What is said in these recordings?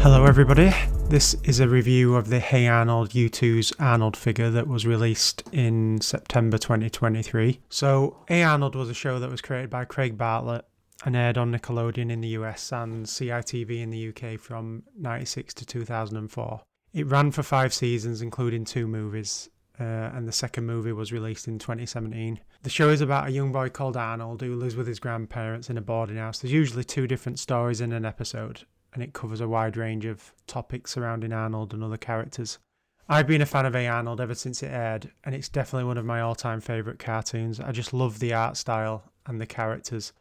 Hello everybody, this is a review of the Hey Arnold YouTooz Arnold figure that was released in September 2023. So Hey Arnold was a show that was created by Craig Bartlett and aired on Nickelodeon in the US and CITV in the UK from 1996 to 2004. It ran for 5 seasons including 2 movies, and the second movie was released in 2017. The show is about a young boy called Arnold who lives with his grandparents in a boarding house. There's usually 2 different stories in an episode, and it covers a wide range of topics surrounding Arnold and other characters. I've been a fan of Hey Arnold ever since it aired, and it's definitely one of my all-time favourite cartoons. I just love the art style and the characters.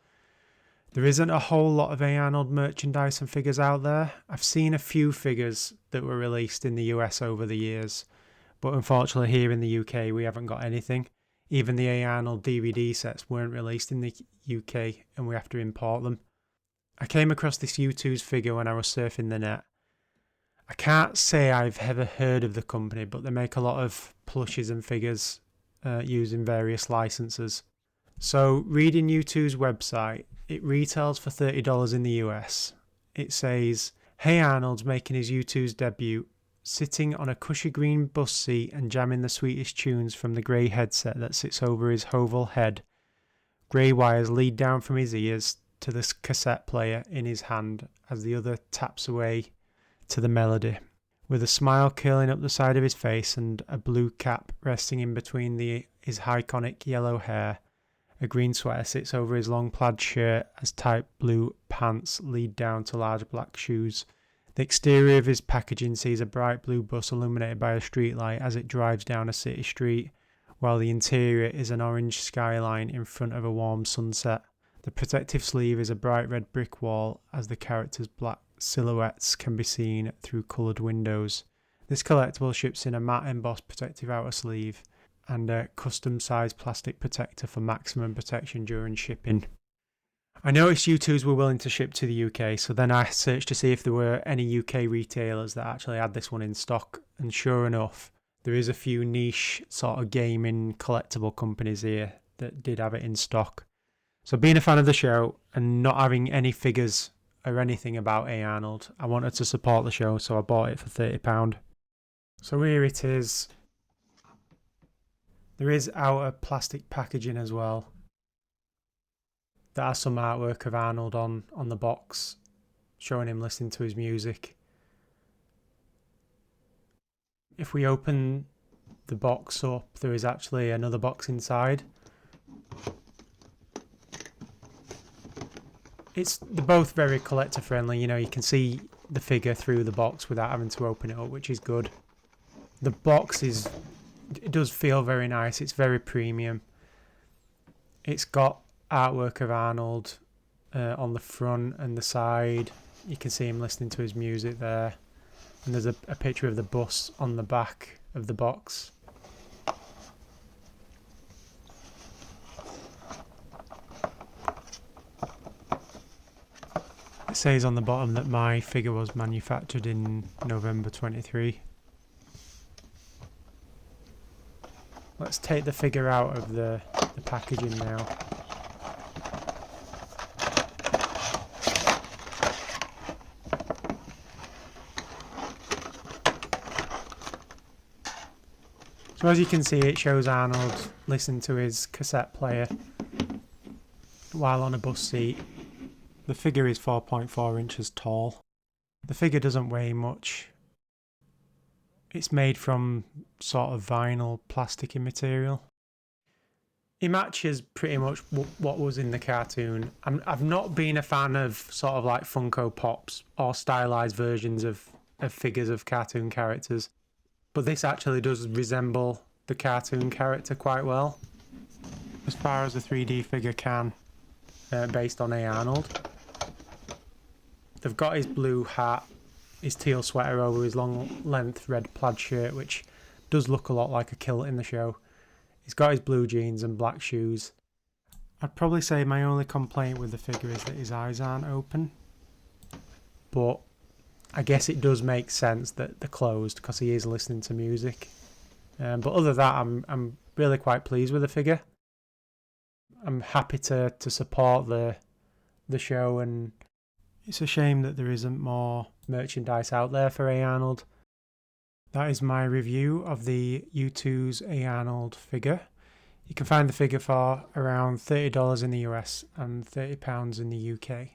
There isn't a whole lot of Hey Arnold merchandise and figures out there. I've seen a few figures that were released in the US over the years, but unfortunately here in the UK we haven't got anything. Even the Hey Arnold DVD sets weren't released in the UK and we have to import them. I came across this YouTooz figure when I was surfing the net. I can't say I've ever heard of the company, but they make a lot of plushes and figures using various licenses. So reading YouTooz website, it retails for $30 in the US. It says, Hey Arnold's making his YouTooz debut, sitting on a cushy green bus seat and jamming the sweetest tunes from the grey headset that sits over his oval head. Grey wires lead down from his ears to the cassette player in his hand as the other taps away to the melody. With a smile curling up the side of his face and a blue cap resting in between his iconic yellow hair, a green sweater sits over his long plaid shirt as tight blue pants lead down to large black shoes. The exterior of his packaging sees a bright blue bus illuminated by a streetlight as it drives down a city street, while the interior is an orange skyline in front of a warm sunset. The protective sleeve is a bright red brick wall as the characters' black silhouettes can be seen through coloured windows. This collectible ships in a matte embossed protective outer sleeve and a custom sized plastic protector for maximum protection during shipping. I noticed YouTooz were willing to ship to the UK, so then I searched to see if there were any UK retailers that actually had this one in stock, and sure enough, there is a few niche sort of gaming collectible companies here that did have it in stock. So being a fan of the show and not having any figures or anything about Hey Arnold, I wanted to support the show, so I bought it for £30. So here it is. There is outer plastic packaging as well. There has some artwork of Arnold on the box, showing him listening to his music. If we open the box up, there is actually another box inside. They're both very collector friendly, you know, you can see the figure through the box without having to open it up, which is good. The box it does feel very nice, it's very premium. It's got artwork of Arnold on the front and the side. You can see him listening to his music there. And there's a picture of the bus on the back of the box. It says on the bottom that my figure was manufactured in November 23. Let's take the figure out of the packaging now. So as you can see, it shows Arnold listening to his cassette player while on a bus seat. The figure is 4.4 inches tall. The figure doesn't weigh much. It's made from sort of vinyl plasticky material. It matches pretty much what was in the cartoon. I've not been a fan of sort of like Funko Pops or stylized versions of figures of cartoon characters, but this actually does resemble the cartoon character quite well, as far as a 3D figure can, based on Hey Arnold. They've got his blue hat, his teal sweater over his long length red plaid shirt, which does look a lot like a kilt in the show. He's got his blue jeans and black shoes. I'd probably say my only complaint with the figure is that his eyes aren't open, but I guess it does make sense that they're closed because he is listening to music. But other than that, I'm really quite pleased with the figure. I'm happy to support the show and It's a shame that there isn't more merchandise out there for Hey Arnold. That is my review of the YouTooz Hey Arnold figure. You can find the figure for around $30 in the US and £30 in the UK.